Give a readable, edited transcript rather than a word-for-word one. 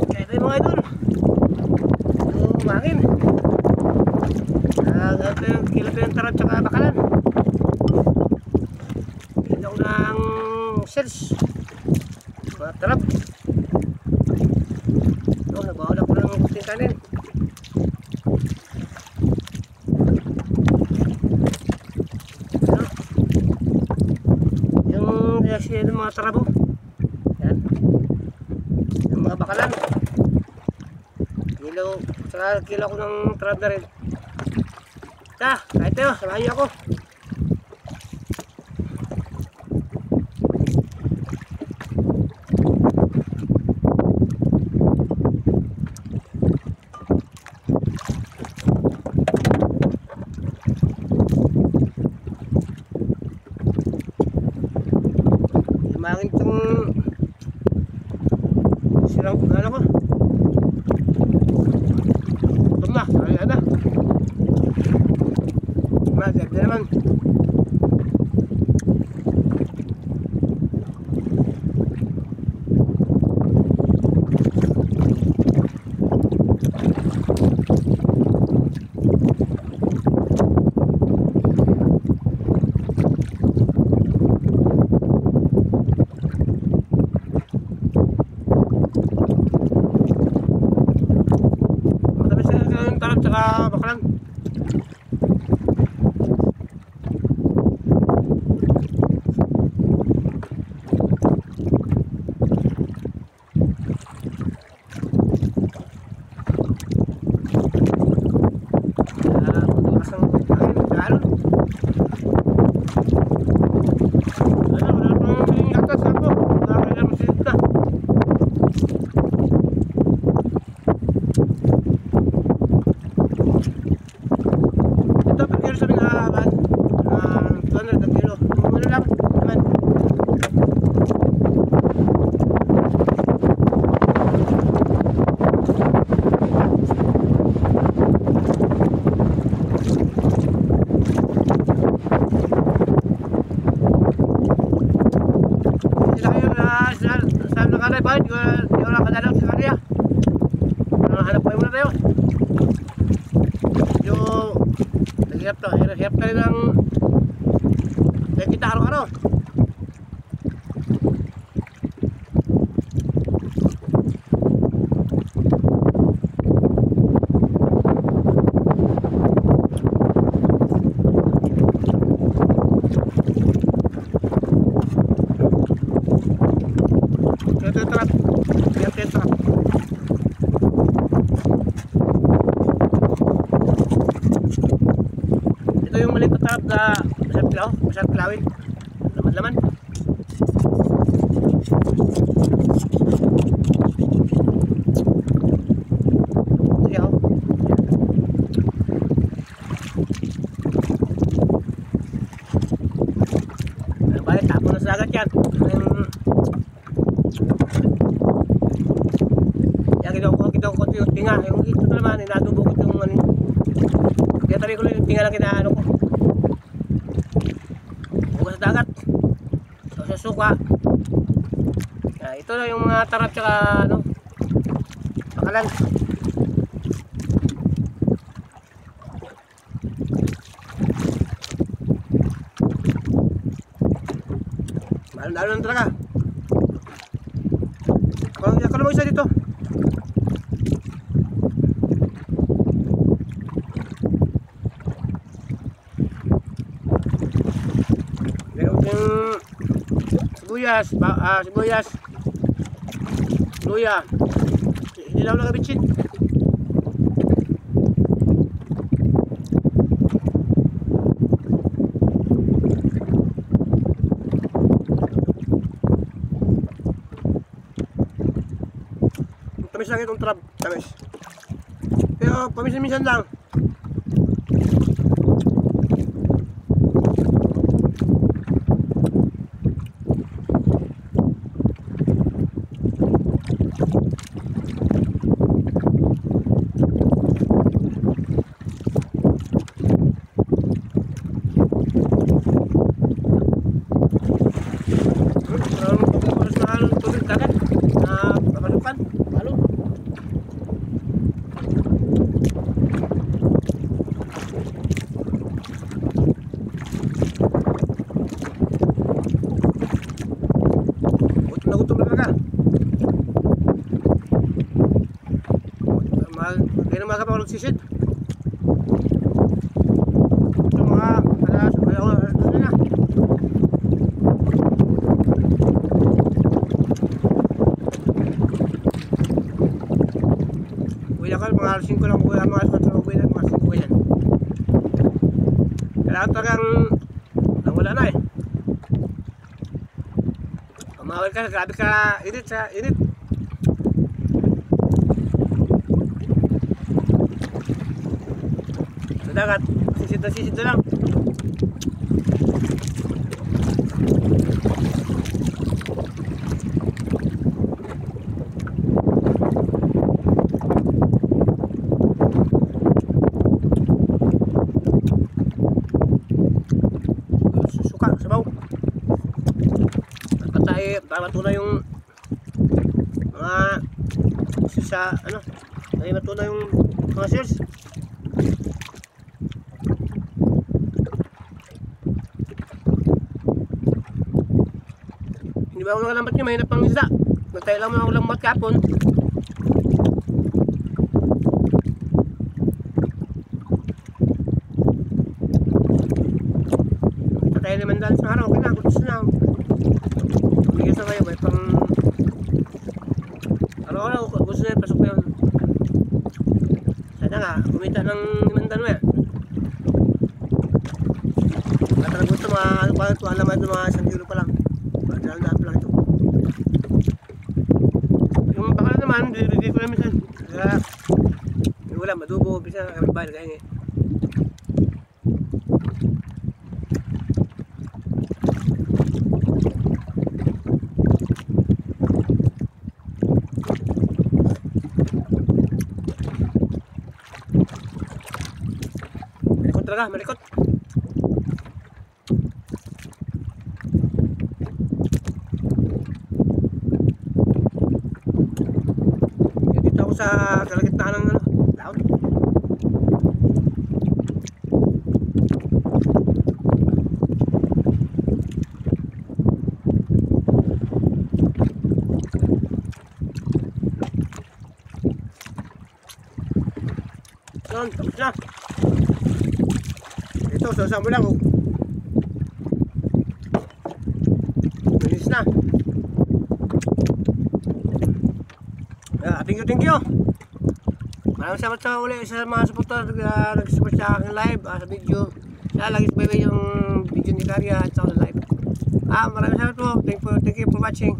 Kaya ito yung mga idol. Umangin. Kilo ito yung tarap tsaka bakalan. Kilo ko ng shells. Mga tarap. Ito, nagbawa ko ng kuting kanin. Yung mga tarabo. Yan. Yung mga bakalan. Kilo ko ng tarab na rin. Kahit tayo, samahan niyo ako. Lumangin itong silang ano ko. Tutom na, kaya na. Masarap na naman. Matamis na yung tarap tsaka bakalan. Saan nakalay ba? Di ko nakadalaw sa kanya. Hanap po muna tayo. Yung naghihap to. Hirap tayo ng kita araw-araw. Ito yung maliit na tarap na masarap kilawin. Laman-laman. Sige ako. Bahay, tapo na sa agad yan. Ginawa ko yung tinga. Yung ito naman, inadubo ko yung ano. Kaya tabi ko lang yung tinga lang kinaano ko. Bukas sa dagat. So, sa suka. Ito na yung mga tarap tsaka ano. Bakalan. Mahal-mahal lang talaga. Ako naman isa dito. Sibuyas, luya, ilaw na kabitsin. Tamis lang itong trap, tamis. Pero paminsan-minsan lang. Kanina umaga pa ako nagsisid. Ito mga alas na. Uwi lang ka, mga alas 5 lang uwi, mga alas 4 lang uwi lang, mga 5 uwi yan. Kailangan talagang wala na eh. Pamawal ka, grabe ka init sa init. Sa dagat, sisid na lang. Suka, sabaw. Patay, para matuna yung mga sa ano, ay matuna yung mga sales. Hindi ba ako nakalambat nyo, mahirap pang isda. Nagtayo lang mga lambat kapon. Kita tayo naman dahil sa araw, okay na, gusto na. Bigyan sa kayo, may pang araw-araw, gusto na yun, pasok na yun. Sana nga, kumita ng limandan mo yan. Talagang gusto mga, ano pa, tuwan naman ito mga 1 kilo pa lang. Dahan-dahan pa lang ito. Yung bakal naman, bibigay ko namin saan. Kaya, yung wala, madubo, bisa, bayad, kaya nga. Malikot talaga, malikot. Dito ako sa kalagitnaan ng laut. Yan, tapos na. Ito, sasama mo lang. Oh. Bilis na. Thank you. Maraming salamat sa uli sa mga supporter nag-support sa aking live sa video. Lagi sa bebe yung video ni Karya at sa live. Maraming salamat po. Thank you for watching.